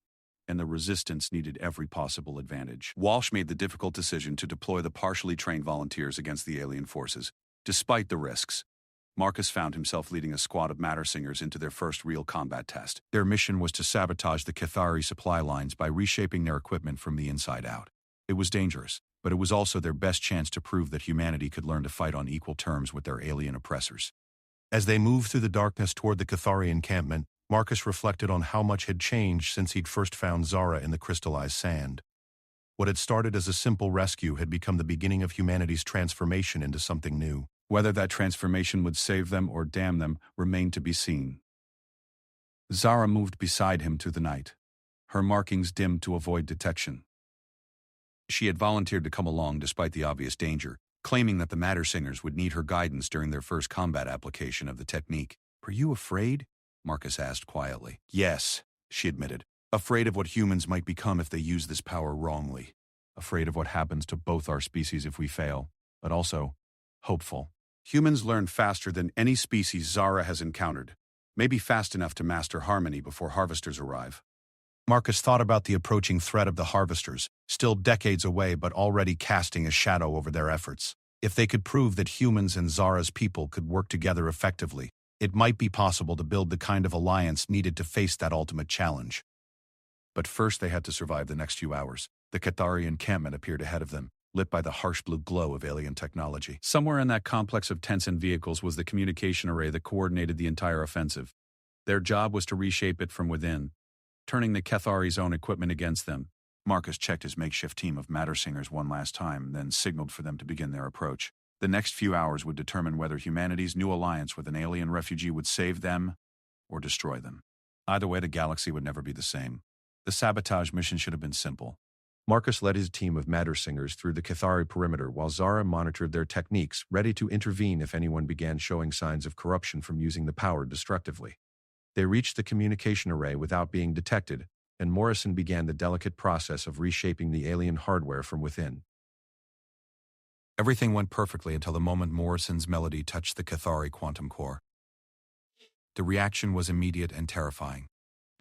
and the resistance needed every possible advantage. Walsh made the difficult decision to deploy the partially trained volunteers against the alien forces. Despite the risks, Marcus found himself leading a squad of matter singers into their first real combat test. Their mission was to sabotage the Cathari supply lines by reshaping their equipment from the inside out. It was dangerous, but it was also their best chance to prove that humanity could learn to fight on equal terms with their alien oppressors. As they moved through the darkness toward the Cathari encampment, Marcus reflected on how much had changed since he'd first found Zara in the crystallized sand. What had started as a simple rescue had become the beginning of humanity's transformation into something new. Whether that transformation would save them or damn them remained to be seen. Zara moved beside him through the night, her markings dimmed to avoid detection. She had volunteered to come along despite the obvious danger, claiming that the Matter Singers would need her guidance during their first combat application of the technique. "Are you afraid?" Marcus asked quietly. "Yes," she admitted. "Afraid of what humans might become if they use this power wrongly. Afraid of what happens to both our species if we fail, but also hopeful. Humans learn faster than any species Zara has encountered, maybe fast enough to master harmony before harvesters arrive." Marcus thought about the approaching threat of the harvesters, still decades away but already casting a shadow over their efforts. If they could prove that humans and Zara's people could work together effectively, it might be possible to build the kind of alliance needed to face that ultimate challenge. But first they had to survive the next few hours. The Cathari encampment appeared ahead of them, lit by the harsh blue glow of alien technology. Somewhere in that complex of tents and vehicles was the communication array that coordinated the entire offensive. Their job was to reshape it from within, turning the Cathari's own equipment against them. Marcus checked his makeshift team of Matter Singers one last time, then signaled for them to begin their approach. The next few hours would determine whether humanity's new alliance with an alien refugee would save them or destroy them. Either way, the galaxy would never be the same. The sabotage mission should have been simple. Marcus led his team of Matter Singers through the Cathari perimeter while Zara monitored their techniques, ready to intervene if anyone began showing signs of corruption from using the power destructively. They reached the communication array without being detected, and Morrison began the delicate process of reshaping the alien hardware from within. Everything went perfectly until the moment Morrison's melody touched the Cathari quantum core. The reaction was immediate and terrifying.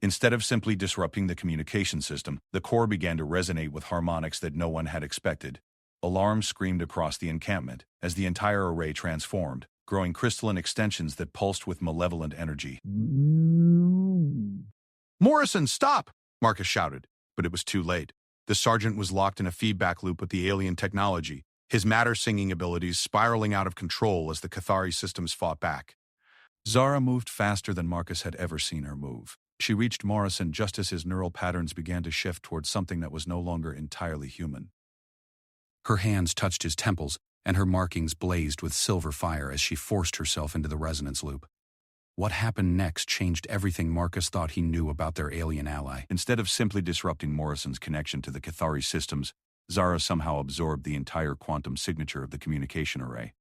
Instead of simply disrupting the communication system, the core began to resonate with harmonics that no one had expected. Alarms screamed across the encampment as the entire array transformed, growing crystalline extensions that pulsed with malevolent energy. "Morrison, stop!" Marcus shouted, but it was too late. The sergeant was locked in a feedback loop with the alien technology, his matter-singing abilities spiraling out of control as the Cathari systems fought back. Zara moved faster than Marcus had ever seen her move. She reached Morrison just as his neural patterns began to shift towards something that was no longer entirely human. Her hands touched his temples, and her markings blazed with silver fire as she forced herself into the resonance loop. What happened next changed everything Marcus thought he knew about their alien ally. Instead of simply disrupting Morrison's connection to the Cathari systems, Zara somehow absorbed the entire quantum signature of the communication array.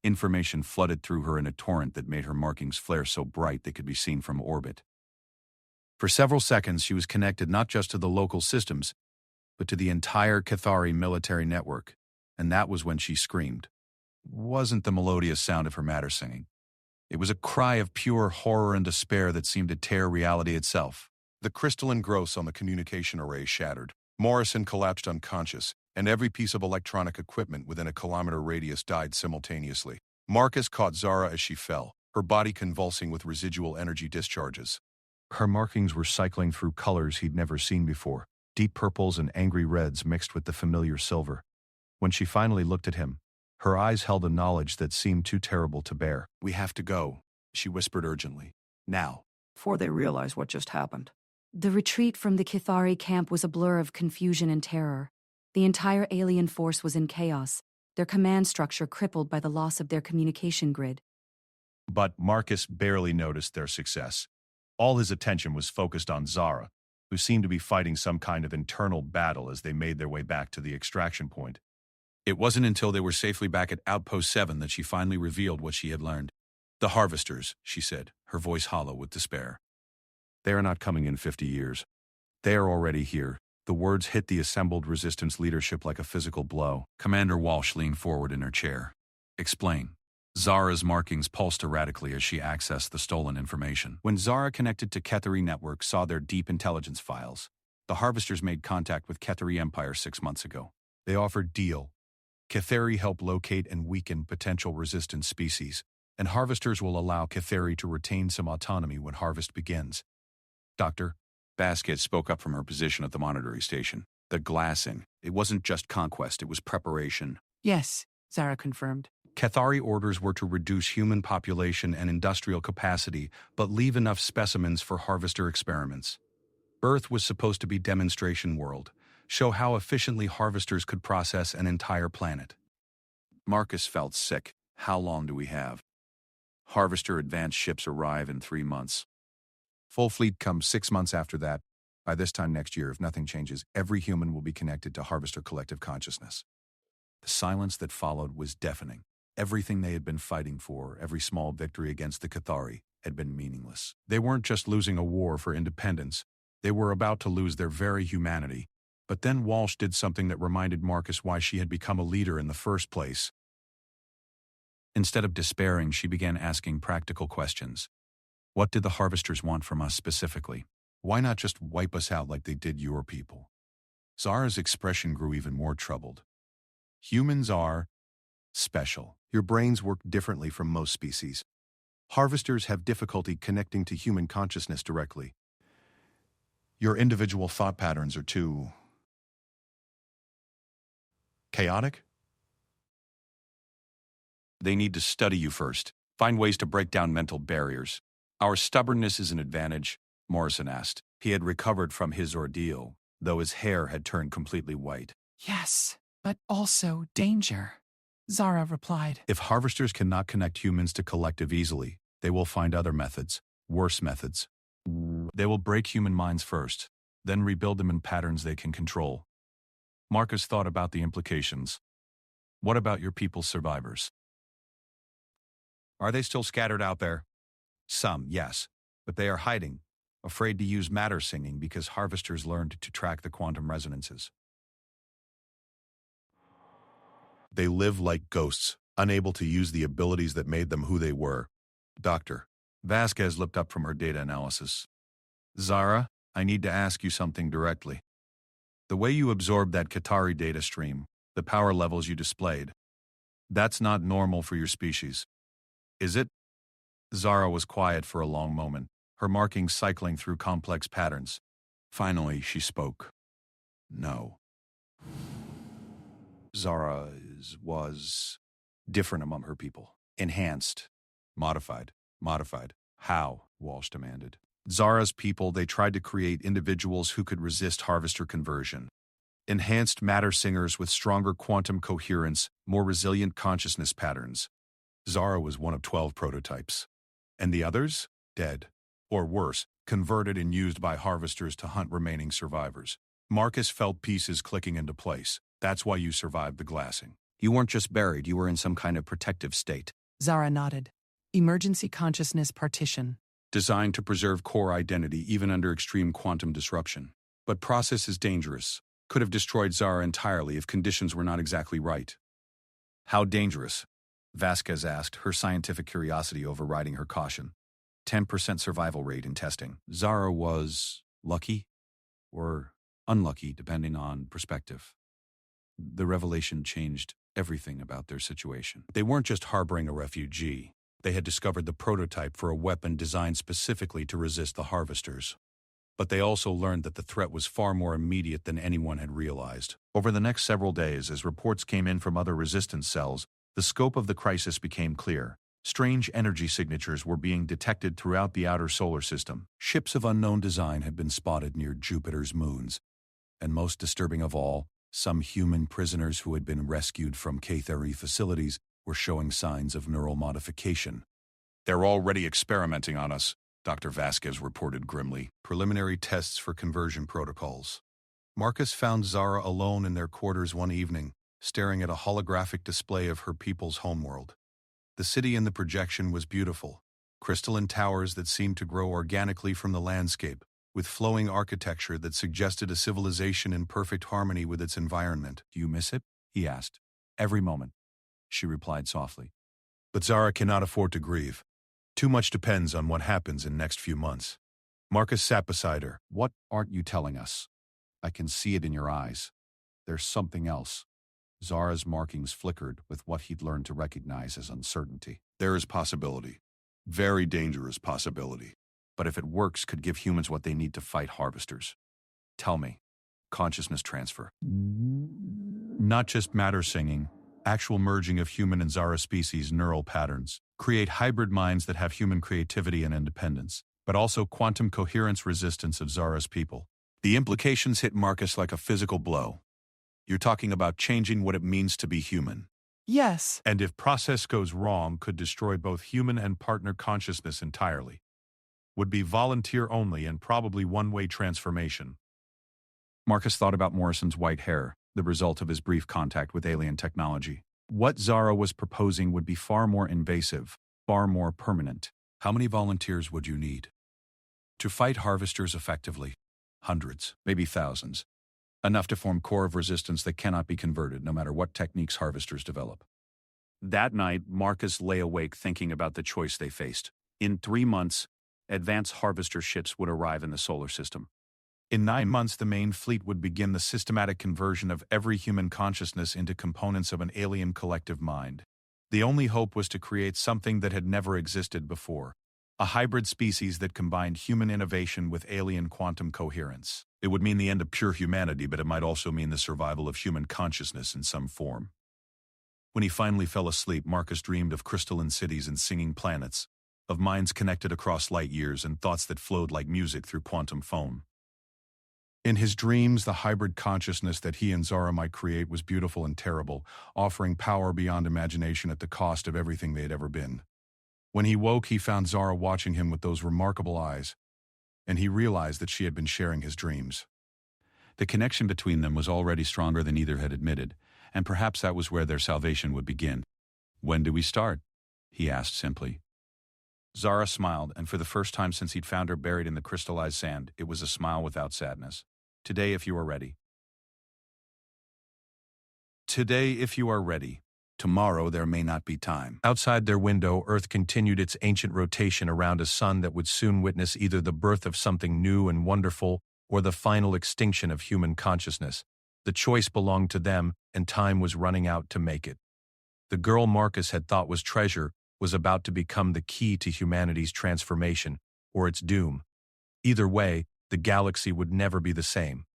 Information flooded through her in a torrent that made her markings flare so bright they could be seen from orbit. For several seconds, she was connected not just to the local systems, but to the entire Cathari military network, and that was when she screamed. It wasn't the melodious sound of her matter singing. It was a cry of pure horror and despair that seemed to tear reality itself. The crystalline gross on the communication array shattered. Morrison collapsed unconscious, and every piece of electronic equipment within a kilometer radius died simultaneously. Marcus caught Zara as she fell, her body convulsing with residual energy discharges. Her markings were cycling through colors he'd never seen before, deep purples and angry reds mixed with the familiar silver. When she finally looked at him, her eyes held a knowledge that seemed too terrible to bear. "We have to go," she whispered urgently. "Now." Before they realized what just happened. The retreat from the Cathari camp was a blur of confusion and terror. The entire alien force was in chaos, their command structure crippled by the loss of their communication grid. But Marcus barely noticed their success. All his attention was focused on Zara, who seemed to be fighting some kind of internal battle as they made their way back to the extraction point. It wasn't until they were safely back at Outpost 7 that she finally revealed what she had learned. "The Harvesters," she said, her voice hollow with despair. "They are not coming in 50 years. They are already here." The words hit the assembled resistance leadership like a physical blow. Commander Walsh leaned forward in her chair. "Explain." Zara's markings pulsed erratically as she accessed the stolen information. When Zara connected to Cathari Network saw their deep intelligence files, the Harvesters made contact with Cathari Empire 6 months ago. They offered deal. Cathari help locate and weaken potential resistance species, and Harvesters will allow Cathari to retain some autonomy when harvest begins. Doctor, Vasquez spoke up from her position at the monitoring station. "The glassing. It wasn't just conquest, it was preparation." Yes, Zara confirmed. Cathari orders were to reduce human population and industrial capacity, but leave enough specimens for harvester experiments. Earth was supposed to be demonstration world, show how efficiently harvesters could process an entire planet. Marcus felt sick. "How long do we have?" "Harvester advanced ships arrive in 3 months. Full fleet comes 6 months after that. By this time next year, if nothing changes, every human will be connected to Harvester collective consciousness." The silence that followed was deafening. Everything they had been fighting for, every small victory against the Cathari, had been meaningless. They weren't just losing a war for independence. They were about to lose their very humanity. But then Walsh did something that reminded Marcus why she had become a leader in the first place. Instead of despairing, she began asking practical questions. What did the Harvesters want from us specifically? Why not just wipe us out like they did your people? Zara's expression grew even more troubled. Humans are special. Your brains work differently from most species. Harvesters have difficulty connecting to human consciousness directly. Your individual thought patterns are too chaotic? They need to study you first, find ways to break down mental barriers. Our stubbornness is an advantage, Morrison asked. He had recovered from his ordeal, though his hair had turned completely white. Yes, but also danger, Zara replied. If harvesters cannot connect humans to collective easily, they will find other methods, worse methods. They will break human minds first, then rebuild them in patterns they can control. Marcus thought about the implications. What about your people's survivors? Are they still scattered out there? Some, yes, but they are hiding, afraid to use matter singing because harvesters learned to track the quantum resonances. They live like ghosts, unable to use the abilities that made them who they were. Doctor. Vasquez looked up from her data analysis. Zara, I need to ask you something directly. The way you absorbed that Qatari data stream, the power levels you displayed, that's not normal for your species. Is it? Zara was quiet for a long moment, her markings cycling through complex patterns. Finally, she spoke. No. Zara was different among her people. Enhanced. Modified. Modified. How? Walsh demanded. Zara's people, they tried to create individuals who could resist harvester conversion. Enhanced matter singers with stronger quantum coherence, more resilient consciousness patterns. Zara was one of 12 prototypes. And the others? Dead. Or worse, converted and used by harvesters to hunt remaining survivors. Marcus felt pieces clicking into place. That's why you survived the glassing. You weren't just buried, you were in some kind of protective state. Zara nodded. Emergency consciousness partition. Designed to preserve core identity even under extreme quantum disruption. But process is dangerous. Could have destroyed Zara entirely if conditions were not exactly right. How dangerous? Vasquez asked, her scientific curiosity overriding her caution. 10% survival rate in testing. Zara was lucky or unlucky, depending on perspective. The revelation changed everything about their situation. They weren't just harboring a refugee. They had discovered the prototype for a weapon designed specifically to resist the harvesters. But they also learned that the threat was far more immediate than anyone had realized. Over the next several days, as reports came in from other resistance cells, the scope of the crisis became clear. Strange energy signatures were being detected throughout the outer solar system. Ships of unknown design had been spotted near Jupiter's moons. And most disturbing of all, some human prisoners who had been rescued from Cathari facilities were showing signs of neural modification. "They're already experimenting on us," Dr. Vasquez reported grimly. Preliminary tests for conversion protocols. Marcus found Zara alone in their quarters one evening, staring at a holographic display of her people's homeworld. The city in the projection was beautiful, crystalline towers that seemed to grow organically from the landscape, with flowing architecture that suggested a civilization in perfect harmony with its environment. "Do you miss it?" he asked. "Every moment," she replied softly. But Zara cannot afford to grieve. Too much depends on what happens in next few months. Marcus sat beside her. "What aren't you telling us? I can see it in your eyes. There's something else." Zara's markings flickered with what he'd learned to recognize as uncertainty. "There is possibility. Very dangerous possibility. But if it works, could give humans what they need to fight harvesters. Tell me. Consciousness transfer." Not just matter singing, actual merging of human and Zara species neural patterns create hybrid minds that have human creativity and independence, but also quantum coherence resistance of Zara's people. The implications hit Marcus like a physical blow. You're talking about changing what it means to be human. Yes. And if process goes wrong, could destroy both human and partner consciousness entirely. Would be volunteer only and probably one-way transformation. Marcus thought about Morrison's white hair, the result of his brief contact with alien technology. What Zara was proposing would be far more invasive, far more permanent. How many volunteers would you need? To fight harvesters effectively? Hundreds. Maybe thousands. Enough to form core of resistance that cannot be converted, no matter what techniques harvesters develop. That night, Marcus lay awake thinking about the choice they faced. In 3 months, advanced harvester ships would arrive in the solar system. In 9 months, the main fleet would begin the systematic conversion of every human consciousness into components of an alien collective mind. The only hope was to create something that had never existed before, a hybrid species that combined human innovation with alien quantum coherence. It would mean the end of pure humanity, but it might also mean the survival of human consciousness in some form. When he finally fell asleep, Marcus dreamed of crystalline cities and singing planets, of minds connected across light years and thoughts that flowed like music through quantum foam. In his dreams, the hybrid consciousness that he and Zara might create was beautiful and terrible, offering power beyond imagination at the cost of everything they had ever been. When he woke, he found Zara watching him with those remarkable eyes, and he realized that she had been sharing his dreams. The connection between them was already stronger than either had admitted, and perhaps that was where their salvation would begin. "When do we start?" he asked simply. Zara smiled, and for the first time since he'd found her buried in the crystallized sand, it was a smile without sadness. "Today, if you are ready." Today, if you are ready. Tomorrow, there may not be time. Outside their window, Earth continued its ancient rotation around a sun that would soon witness either the birth of something new and wonderful or the final extinction of human consciousness. The choice belonged to them, and time was running out to make it. The girl Marcus had thought was treasure was about to become the key to humanity's transformation, or its doom. Either way, the galaxy would never be the same.